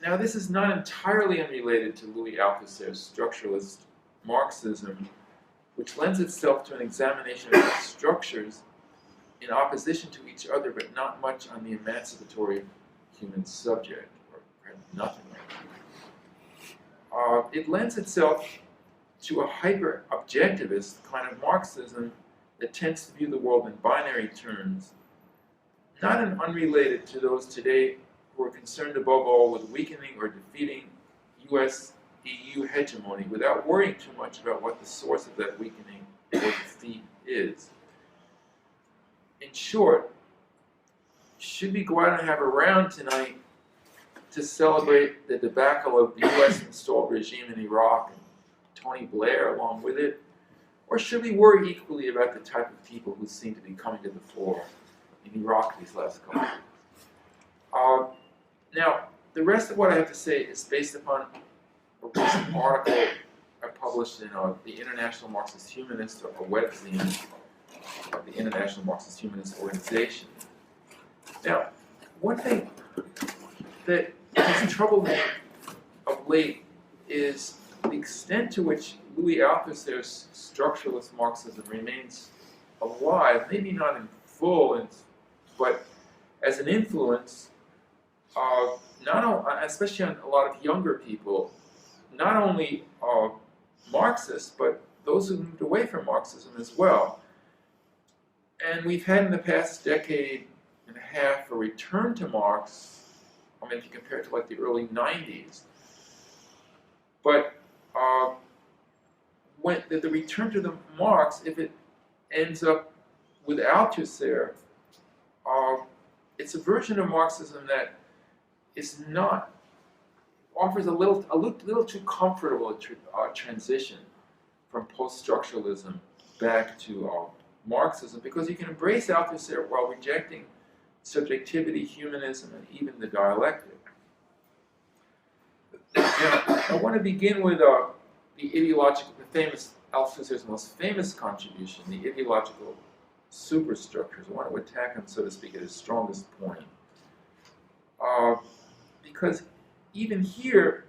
Now, this is not entirely unrelated to Louis Althusser's Structuralist Marxism, which lends itself to an examination of structures in opposition to each other, but not much on the emancipatory human subject, or nothing like that. It lends itself to a hyper-objectivist kind of Marxism that tends to view the world in binary terms, not unrelated to those today who are concerned above all with weakening or defeating US-EU hegemony without worrying too much about what the source of that weakening or defeat is. In short, should we go out and have a round tonight to celebrate the debacle of the US-installed regime in Iraq and Tony Blair along with it? Or should we worry equally about the type of people who seem to be coming to the fore in Iraq these last couple of years? Now, the rest of what I have to say is based upon a recent article I published in the International Marxist Humanist, or a webzine of the International Marxist Humanist Organization. Now, one thing that has troubled me of late is the extent to which Louis Althusser's structuralist Marxism remains alive, maybe not in full, but as an influence, not only, especially on a lot of younger people, not only Marxists, but those who moved away from Marxism as well. And we've had in the past decade and a half a return to Marx. I mean, if you compare it to like the early 90s. But when the return to the Marx, if it ends up with Althusser, it's a version of Marxism that is not, offers a little too comfortable a transition from post-structuralism back to Marxism, because you can embrace Althusser while rejecting subjectivity, humanism, and even the dialectic. Now, I want to begin with the famous Althusser's most famous contribution, the ideological superstructures. I want to attack him, so to speak, at his strongest point. Because even here,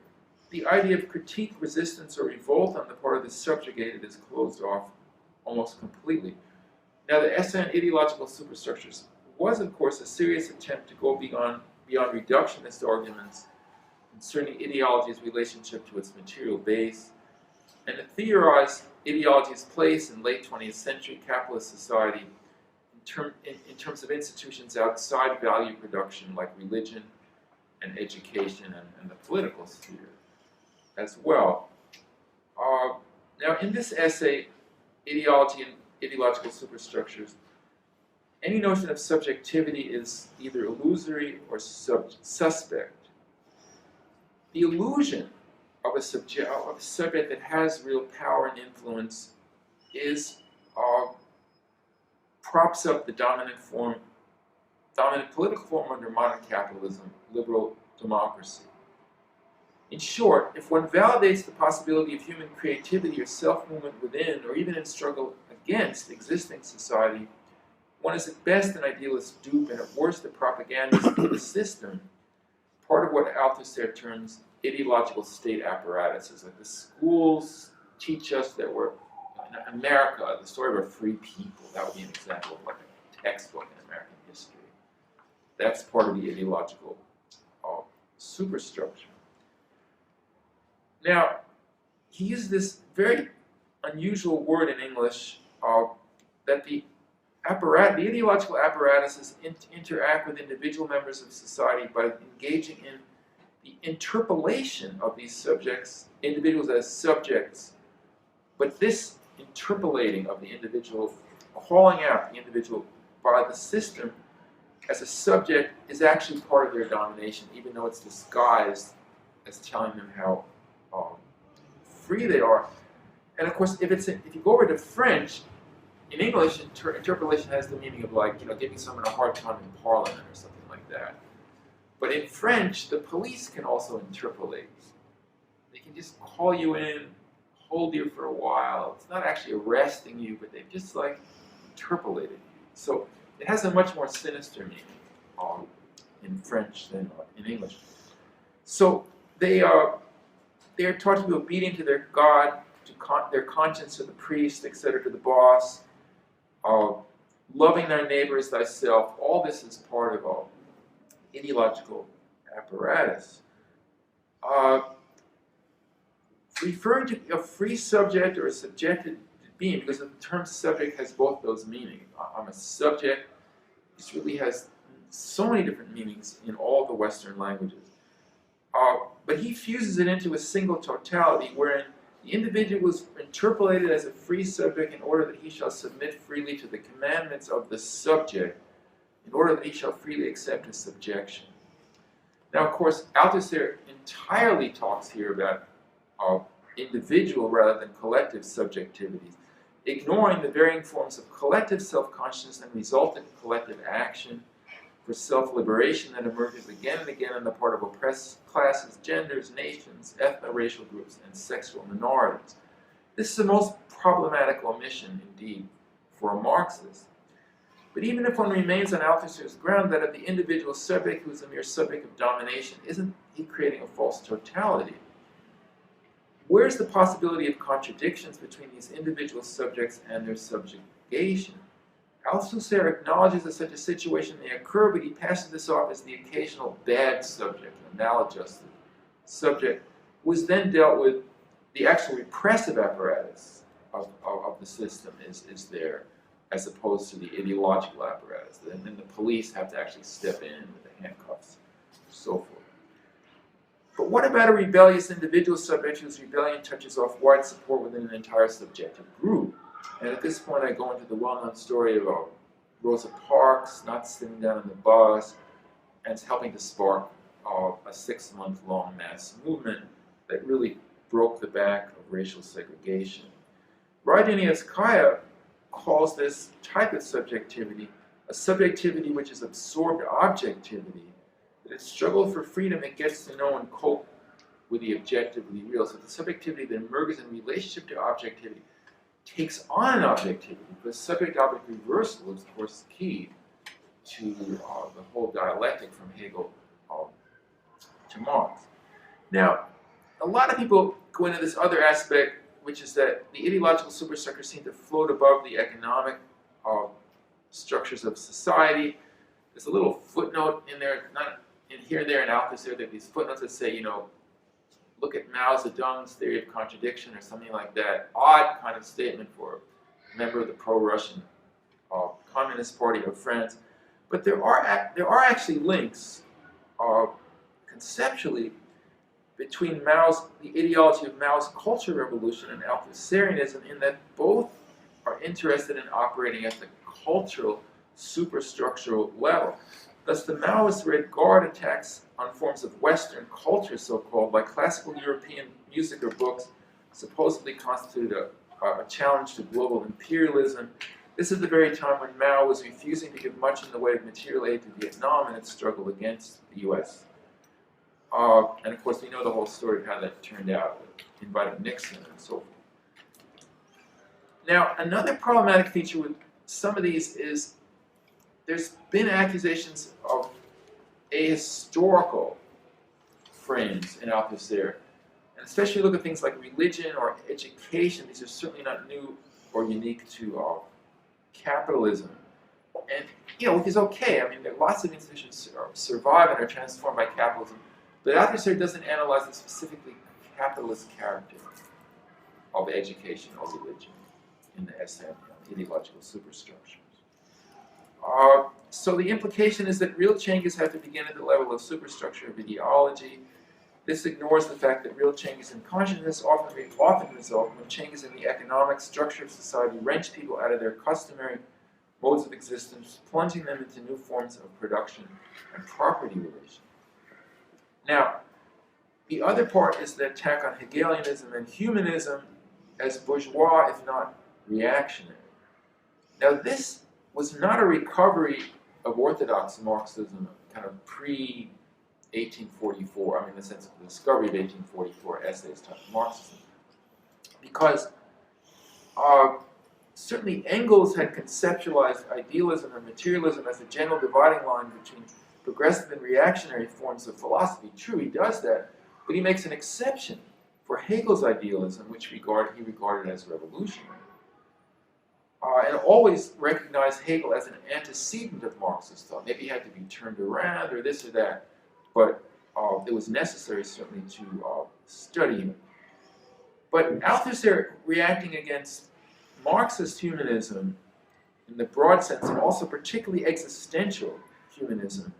the idea of critique, resistance, or revolt on the part of the subjugated is closed off almost completely. Now, the essay on ideological superstructures was, of course, a serious attempt to go beyond reductionist arguments concerning ideology's relationship to its material base, and to theorize ideology's place in late 20th century capitalist society in terms of institutions outside value production, like religion and education and the political sphere as well. Now, in this essay, Ideology and Ideological Superstructures, any notion of subjectivity is either illusory or suspect. The illusion of a subject that has real power and influence props up the dominant political form under modern capitalism, liberal democracy. In short, if one validates the possibility of human creativity or self-movement within, or even in struggle against, existing society, one is at best an idealist dupe and at worst a propagandist for the system, part of what Althusser terms ideological state apparatuses. Like the schools teach us that we're, in America, the story of a free people, that would be an example of like a textbook in American history. That's part of the ideological superstructure. Now, he used this very unusual word in English that the ideological apparatuses interact with individual members of society by engaging in the interpolation of these subjects, individuals as subjects, but this interpolating of the individual, hauling out the individual by the system as a subject is actually part of their domination, even though it's disguised as telling them how free they are. And of course, if you go over to French, in English, interpolation has the meaning of like, giving someone a hard time in Parliament or something like that. But in French, the police can also interpolate. They can just call you in, hold you for a while. It's not actually arresting you, but they've just like interpolated you. So it has a much more sinister meaning in French than in English. So they are taught to be obedient to their God, to their conscience, to the priest, etc., to the boss, loving thy neighbor as thyself. All this is part of our ideological apparatus. Referring to a free subject or a subjected being, because the term subject has both those meanings. I'm a subject. This really has so many different meanings in all the Western languages. But he fuses it into a single totality, wherein the individual is interpolated as a free subject in order that he shall submit freely to the commandments of the subject, in order that he shall freely accept his subjection. Now, of course, Althusser entirely talks here about individual rather than collective subjectivities, ignoring the varying forms of collective self-consciousness and resultant collective action for self-liberation that emerges again and again on the part of oppressed classes, genders, nations, ethno-racial groups, and sexual minorities. This is the most problematic omission, indeed, for a Marxist. But even if one remains on Althusser's ground that of the individual subject who is a mere subject of domination, isn't he creating a false totality? Where's the possibility of contradictions between these individual subjects and their subjugation? Althusser acknowledges that such a situation may occur, but he passes this off as the occasional bad subject, a maladjusted subject, was then dealt with. The actual repressive apparatus of the system is there, as opposed to the ideological apparatus. And then the police have to actually step in with the handcuffs, and so forth. But what about a rebellious individual subject whose rebellion touches off wide support within an entire subjective group? And at this point, I go into the well-known story of Rosa Parks not sitting down on the bus and it's helping to spark a 6-month-long mass movement that really broke the back of racial segregation. Rydenievskaya calls this type of subjectivity a subjectivity which is absorbed objectivity, that its struggle for freedom it gets to know and cope with the objectively real. So the subjectivity that emerges in relationship to objectivity takes on an objectivity, because subject-object reversal is, of course, key to the whole dialectic from Hegel to Marx. Now, a lot of people go into this other aspect, which is that the ideological superstructures seem to float above the economic structures of society. There's a little footnote in there, not in here and there in Althusser, there are these footnotes that say, look at Mao Zedong's theory of contradiction or something like that. Odd kind of statement for a member of the pro-Russian Communist Party of France. But there are actually links conceptually between the ideology of Mao's culture revolution and Althusserianism, in that both are interested in operating at the cultural superstructural level. Thus, the Maoists read guard attacks on forms of Western culture, so-called, like classical European music or books, supposedly constituted a challenge to global imperialism. This is the very time when Mao was refusing to give much in the way of material aid to Vietnam in its struggle against the U.S. And of course, we know the whole story of how that turned out, with inviting Nixon and so forth. Now, another problematic feature with some of these is there's been accusations of ahistorical frames in Althusser, and especially look at things like religion or education. These are certainly not new or unique to capitalism, and which is okay. I mean, there are lots of institutions survive and are transformed by capitalism, but Althusser doesn't analyze the specifically capitalist character of education or religion in the essay on ideological superstructures. So the implication is that real changes have to begin at the level of superstructure of ideology. This ignores the fact that real changes in consciousness often result when changes in the economic structure of society wrench people out of their customary modes of existence, plunging them into new forms of production and property relations. Now, the other part is the attack on Hegelianism and humanism as bourgeois, if not reactionary. Now, this was not a recovery of orthodox Marxism, kind of pre-1844, I mean, in the sense of the discovery of 1844 essays taught Marxism. Because certainly Engels had conceptualized idealism or materialism as a general dividing line between progressive and reactionary forms of philosophy. True, he does that, but he makes an exception for Hegel's idealism, which he regarded as revolutionary. And always recognized Hegel as an antecedent of Marxist thought. Maybe he had to be turned around or this or that, but it was necessary certainly to study him. But Althusser, reacting against Marxist humanism in the broad sense, and also particularly existential humanism,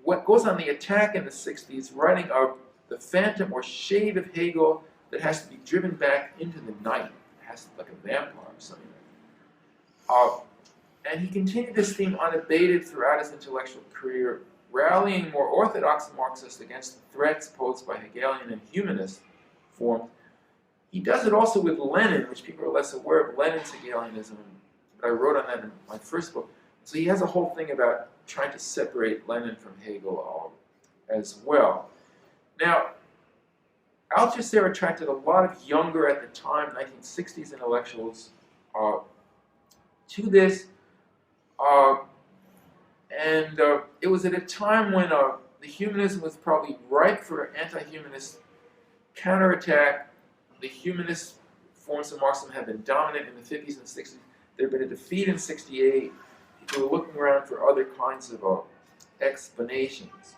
what goes on the attack in the 60s, writing of the phantom or shade of Hegel that has to be driven back into the night. It has to be like a vampire or something. And he continued this theme unabated throughout his intellectual career, rallying more orthodox Marxists against the threats posed by Hegelian and humanist forms. He does it also with Lenin, which people are less aware of, Lenin's Hegelianism. I wrote on that in my first book. So he has a whole thing about trying to separate Lenin from Hegel as well. Now, Althusser attracted a lot of younger, at the time, 1960s intellectuals to this. It was at a time when the humanism was probably ripe for anti-humanist counterattack. The humanist forms of Marxism had been dominant in the 50s and 60s. There had been a defeat in 68. People were looking around for other kinds of explanations.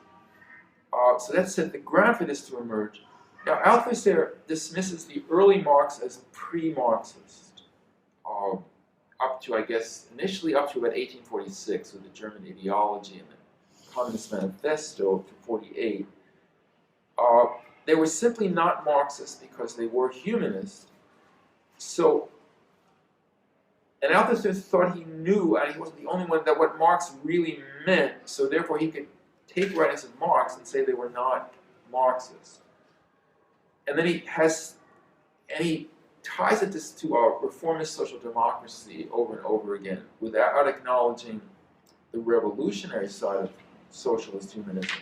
So that set the ground for this to emerge. Now, Althusser dismisses the early Marx as pre-Marxist, up to, I guess, initially up to about 1846 with the German ideology and the Communist Manifesto to 48. They were simply not Marxist because they were humanist. So, and Althusser thought he knew, and he wasn't the only one, that what Marx really meant, so therefore he could take writings of Marx and say they were not Marxist. And then he ties it to a reformist social democracy over and over again without acknowledging the revolutionary side of socialist humanism.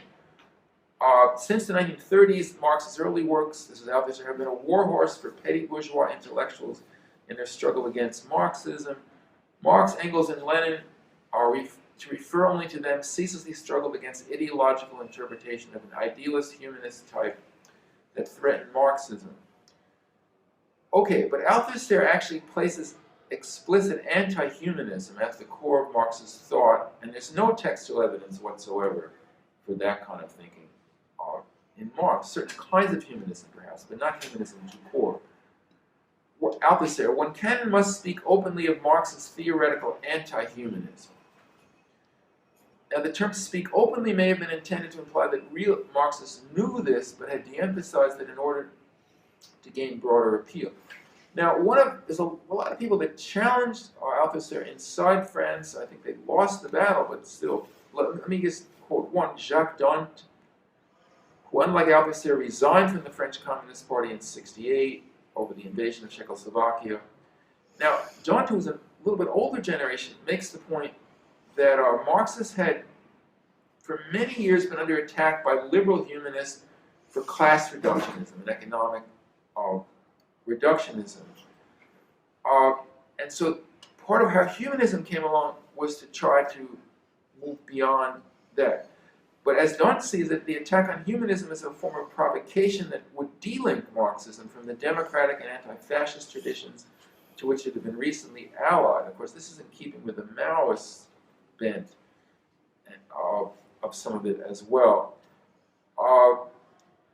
Since the 1930s, Marx's early works, this is Althusser, have been a warhorse for petty bourgeois intellectuals in their struggle against Marxism. Marx, Engels, and Lenin, to refer only to them, ceaselessly struggled against ideological interpretation of an idealist humanist type that threatened Marxism. Okay, but Althusser actually places explicit anti-humanism at the core of Marx's thought, and there's no textual evidence whatsoever for that kind of thinking in Marx. Certain kinds of humanism, perhaps, but not humanism to core. Althusser, one can and must speak openly of Marx's theoretical anti-humanism. Now, the term "speak openly" may have been intended to imply that real Marxists knew this, but had de-emphasized it in order to gain broader appeal. Now, there's a lot of people that challenged Althusser inside France. I think they lost the battle, but still, let me just quote one, Jacques Dante, who, unlike Althusser, resigned from the French Communist Party in '68 over the invasion of Czechoslovakia. Now, Dante, who's a little bit older generation, makes the point that Marxists had, for many years, been under attack by liberal humanists for class reductionism and economic reductionism. And so part of how humanism came along was to try to move beyond that. But as Dante sees it, the attack on humanism is a form of provocation that would delink Marxism from the democratic and anti-fascist traditions to which it had been recently allied. Of course, this is in keeping with the Maoist bent of some of it as well.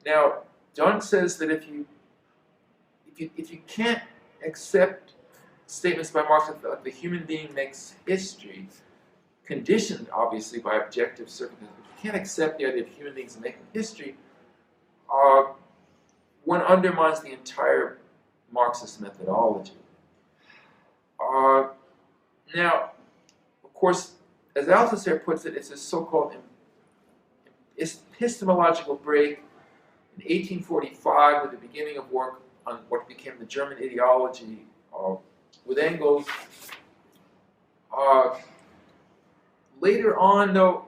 Now, Dante says that if you can't accept statements by Marx that the human being makes history, conditioned obviously by objective circumstances, if you can't accept the idea of human beings making history, one undermines the entire Marxist methodology. Now, of course, as Althusser puts it, it's a so-called epistemological break in 1845 with the beginning of work on what became the German ideology with Engels. Later on, though,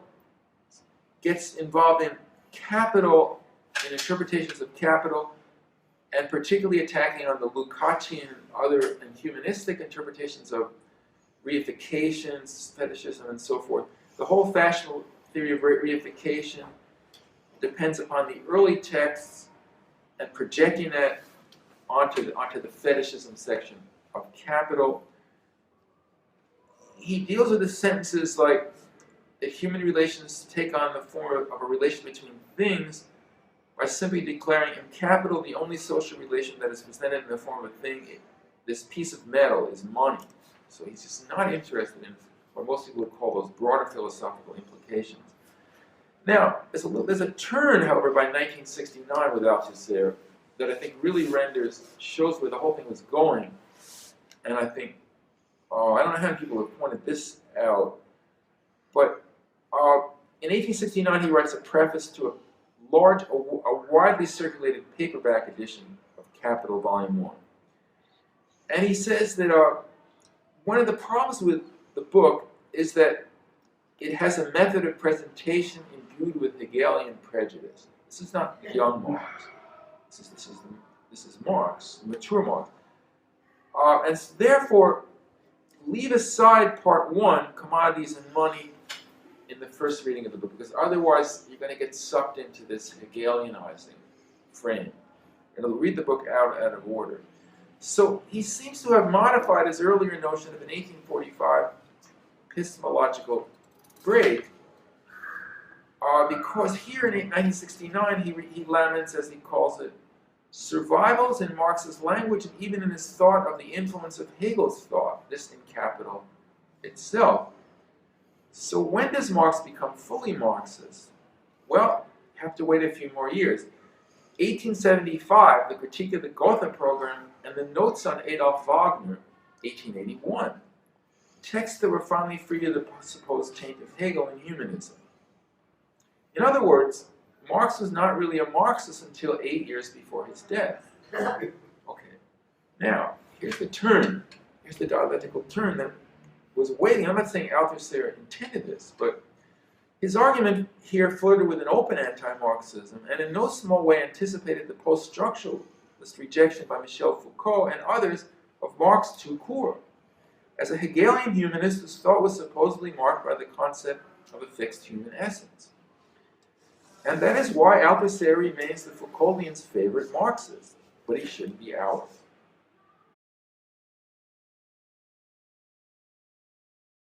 gets involved in capital, in interpretations of capital, and particularly attacking on the Lukácsian and other and humanistic interpretations of reifications, fetishism, and so forth. The whole fashionable theory of reification depends upon the early texts and projecting that onto the fetishism section of Capital. He deals with the sentences like that human relations take on the form of a relation between things by simply declaring in Capital the only social relation that is presented in the form of a thing. This piece of metal is money. So he's just not interested in what most people would call those broader philosophical implications. Now, there's a turn, however, by 1969 with Althusser that I think really shows where the whole thing was going. And I think, I don't know how many people have pointed this out, but in 1869 he writes a preface to a widely circulated paperback edition of Capital Volume 1. And he says that one of the problems with the book is that it has a method of presentation imbued with Hegelian prejudice. This is not young Marx. This is Marx, mature Marx. And therefore, leave aside part 1, commodities and money, in the first reading of the book, because otherwise you're going to get sucked into this Hegelianizing frame. It'll read the book out of order. So he seems to have modified his earlier notion of an 1845 epistemological break, because here in 1969 he laments, as he calls it, survivals in Marx's language and even in his thought of the influence of Hegel's thought, this in Capital itself. So when does Marx become fully Marxist? Well, you have to wait a few more years. 1875, the Critique of the Gotha Program and the Notes on Adolf Wagner, 1881. Texts that were finally free of the supposed taint of Hegel and humanism. In other words, Marx was not really a Marxist until 8 years before his death. Okay. Now, here's the turn. Here's the dialectical turn that was waiting. I'm not saying Althusser intended this, but his argument here flirted with an open anti-Marxism and in no small way anticipated the post-structuralist rejection by Michel Foucault and others of Marx tout court, as a Hegelian humanist whose thought was supposedly marked by the concept of a fixed human essence. And that is why Althusser remains the Foucauldian's favorite Marxist, but he shouldn't be ours.